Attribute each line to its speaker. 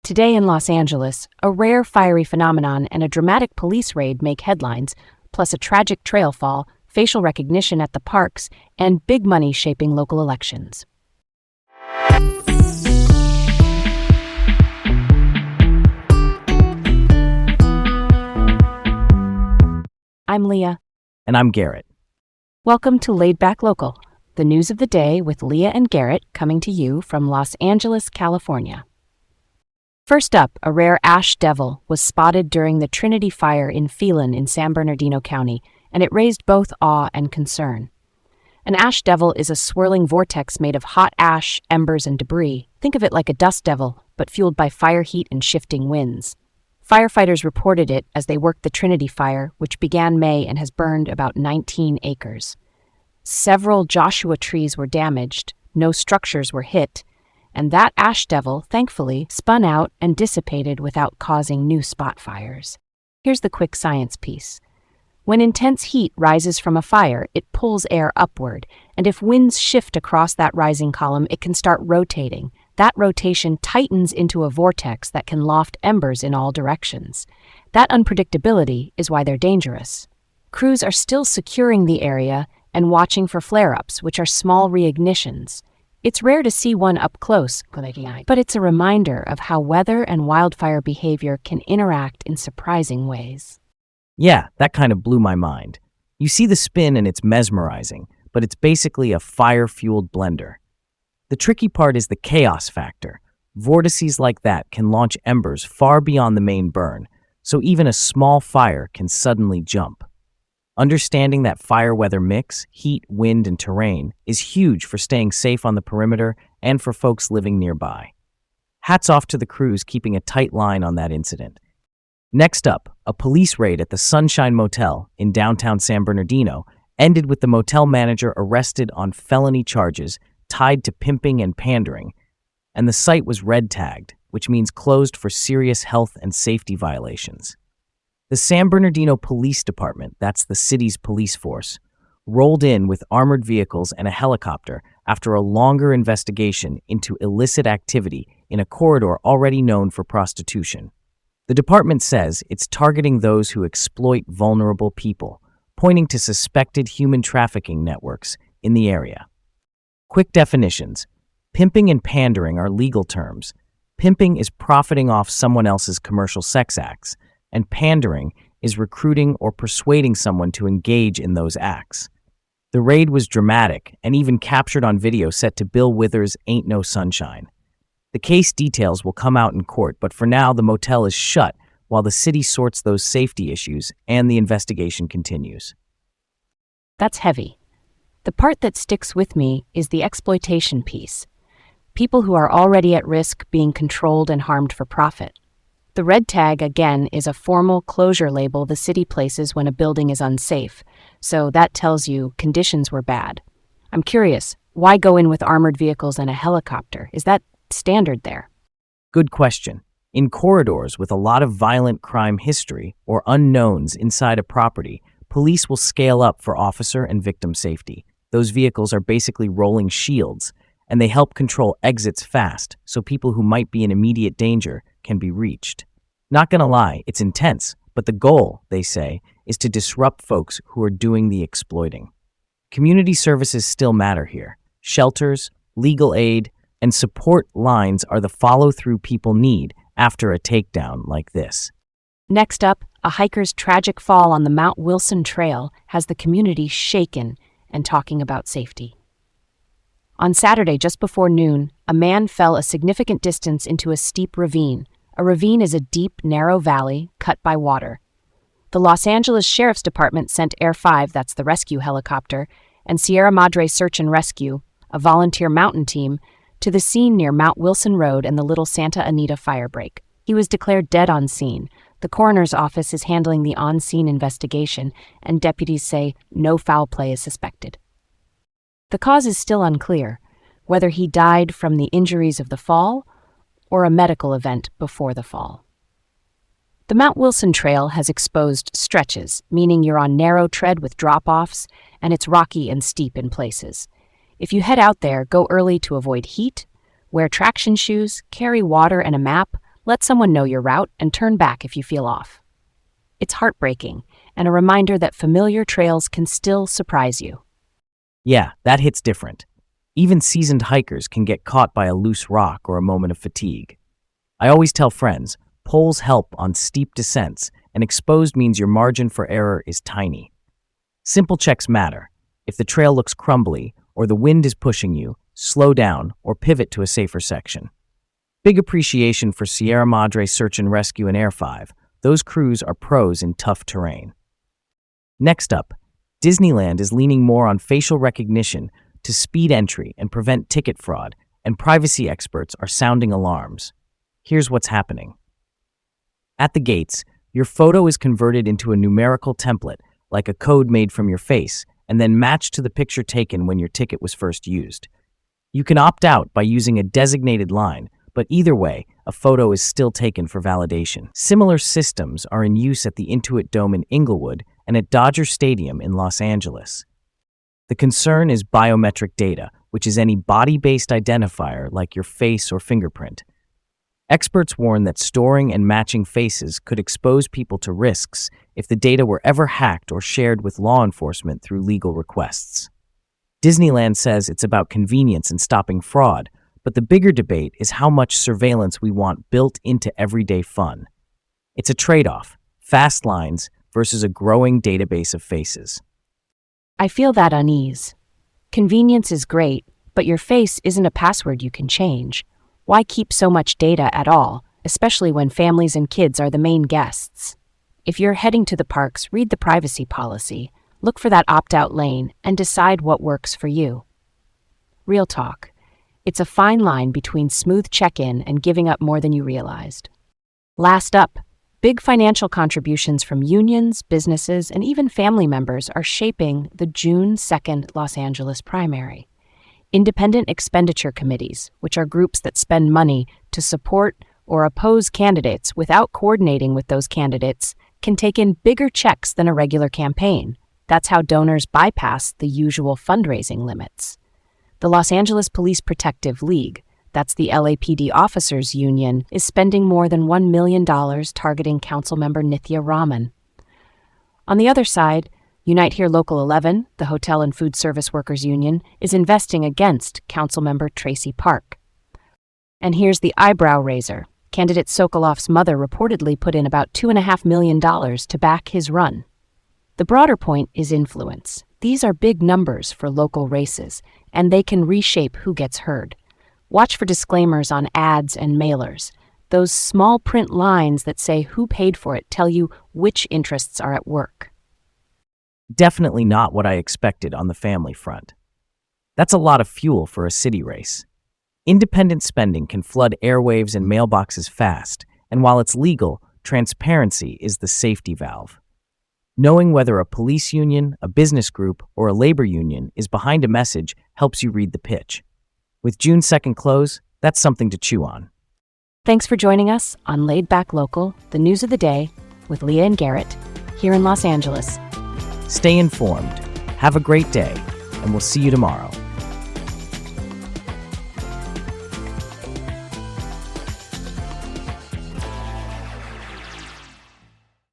Speaker 1: Today in Los Angeles, a rare fiery phenomenon and a dramatic police raid make headlines, plus a tragic trail fall, facial recognition at the parks, and big money shaping local elections. I'm Leah.
Speaker 2: And I'm Garrett.
Speaker 1: Welcome to Laid Back Local, the news of the day with Leah and Garrett coming to you from Los Angeles, California. First up, a rare ash devil was spotted during the Trinity Fire in Phelan in San Bernardino County, and it raised both awe and concern. An ash devil is a swirling vortex made of hot ash, embers, and debris. Think of it like a dust devil, but fueled by fire heat and shifting winds. Firefighters reported it as they worked the Trinity Fire, which began May and has burned about 19 acres. Several Joshua trees were damaged, no structures were hit, and that ash devil, thankfully, spun out and dissipated without causing new spot fires. Here's the quick science piece. When intense heat rises from a fire, it pulls air upward, and if winds shift across that rising column, it can start rotating. That rotation tightens into a vortex that can loft embers in all directions. That unpredictability is why they're dangerous. Crews are still securing the area and watching for flare-ups, which are small reignitions. It's rare to see one up close, but it's a reminder of how weather and wildfire behavior can interact in surprising ways.
Speaker 2: Yeah, that kind of blew my mind. You see the spin and it's mesmerizing, but it's basically a fire-fueled blender. The tricky part is the chaos factor. Vortices like that can launch embers far beyond the main burn, so even a small fire can suddenly jump. Understanding that fire-weather mix, heat, wind, and terrain, is huge for staying safe on the perimeter and for folks living nearby. Hats off to the crews keeping a tight line on that incident. Next up, a police raid at the Sunshine Motel in downtown San Bernardino ended with the motel manager arrested on felony charges tied to pimping and pandering, and the site was red-tagged, which means closed for serious health and safety violations. The San Bernardino Police Department, that's the city's police force, rolled in with armored vehicles and a helicopter after a longer investigation into illicit activity in a corridor already known for prostitution. The department says it's targeting those who exploit vulnerable people, pointing to suspected human trafficking networks in the area. Quick definitions. Pimping and pandering are legal terms. Pimping is profiting off someone else's commercial sex acts, and pandering is recruiting or persuading someone to engage in those acts. The raid was dramatic and even captured on video set to Bill Withers' Ain't No Sunshine. The case details will come out in court, but for now the motel is shut while the city sorts those safety issues and the investigation continues.
Speaker 1: That's heavy. The part that sticks with me is the exploitation piece. People who are already at risk being controlled and harmed for profit. The red tag, again, is a formal closure label the city places when a building is unsafe, so that tells you conditions were bad. I'm curious, why go in with armored vehicles and a helicopter? Is that standard there?
Speaker 2: Good question. In corridors with a lot of violent crime history or unknowns inside a property, police will scale up for officer and victim safety. Those vehicles are basically rolling shields, and they help control exits fast so people who might be in immediate danger can be reached. Not gonna lie, it's intense, but the goal, they say, is to disrupt folks who are doing the exploiting. Community services still matter here. Shelters, legal aid, and support lines are the follow-through people need after a takedown like this.
Speaker 1: Next up, a hiker's tragic fall on the Mount Wilson Trail has the community shaken and talking about safety. On Saturday, just before noon, a man fell a significant distance into a steep ravine. A ravine is a deep, narrow valley cut by water. The Los Angeles Sheriff's Department sent Air 5, that's the rescue helicopter, and Sierra Madre Search and Rescue, a volunteer mountain team, to the scene near Mount Wilson Road and the Little Santa Anita firebreak. He was declared dead on scene. The coroner's office is handling the on-scene investigation, and deputies say no foul play is suspected. The cause is still unclear, whether he died from the injuries of the fall or a medical event before the fall. The Mount Wilson Trail has exposed stretches, meaning you're on narrow tread with drop-offs, and it's rocky and steep in places. If you head out there, go early to avoid heat, wear traction shoes, carry water and a map, Let someone know your route and turn back if you feel off. It's heartbreaking and a reminder that familiar trails can still surprise you.
Speaker 2: Yeah, that hits different. Even seasoned hikers can get caught by a loose rock or a moment of fatigue. I always tell friends, poles help on steep descents, and exposed means your margin for error is tiny. Simple checks matter. If the trail looks crumbly or the wind is pushing you, slow down or pivot to a safer section. Big appreciation for Sierra Madre Search and Rescue and Air 5. Those crews are pros in tough terrain. Next up, Disneyland is leaning more on facial recognition to speed entry and prevent ticket fraud, and privacy experts are sounding alarms. Here's what's happening. At the gates, your photo is converted into a numerical template, like a code made from your face, and then matched to the picture taken when your ticket was first used. You can opt out by using a designated line, but either way, a photo is still taken for validation. Similar systems are in use at the Intuit Dome in Inglewood and at Dodger Stadium in Los Angeles. The concern is biometric data, which is any body-based identifier like your face or fingerprint. Experts warn that storing and matching faces could expose people to risks if the data were ever hacked or shared with law enforcement through legal requests. Disneyland says it's about convenience and stopping fraud, but the bigger debate is how much surveillance we want built into everyday fun. It's a trade-off, fast lines versus a growing database of faces.
Speaker 1: I feel that unease. Convenience is great, but your face isn't a password you can change. Why keep so much data at all, especially when families and kids are the main guests? If you're heading to the parks, read the privacy policy, look for that opt-out lane, and decide what works for you. Real talk. It's a fine line between smooth check-in and giving up more than you realized. Last up, big financial contributions from unions, businesses, and even family members are shaping the June 2nd Los Angeles primary. Independent expenditure committees, which are groups that spend money to support or oppose candidates without coordinating with those candidates, can take in bigger checks than a regular campaign. That's how donors bypass the usual fundraising limits. The Los Angeles Police Protective League, that's the LAPD Officers Union, is spending more than $1 million targeting Councilmember Nithya Raman. On the other side, Unite Here Local 11, the Hotel and Food Service Workers Union, is investing against Councilmember Tracy Park. And here's the eyebrow raiser. Candidate Sokolov's mother reportedly put in about $2.5 million to back his run. The broader point is influence. These are big numbers for local races, and they can reshape who gets heard. Watch for disclaimers on ads and mailers. Those small print lines that say who paid for it tell you which interests are at work.
Speaker 2: Definitely not what I expected on the family front. That's a lot of fuel for a city race. Independent spending can flood airwaves and mailboxes fast, and while it's legal, transparency is the safety valve. Knowing whether a police union, a business group, or a labor union is behind a message helps you read the pitch. With June's 2nd close, that's something to chew on.
Speaker 1: Thanks for joining us on Laid Back Local, the news of the day, with Leah and Garrett, here in Los Angeles.
Speaker 2: Stay informed, have a great day, and we'll see you tomorrow.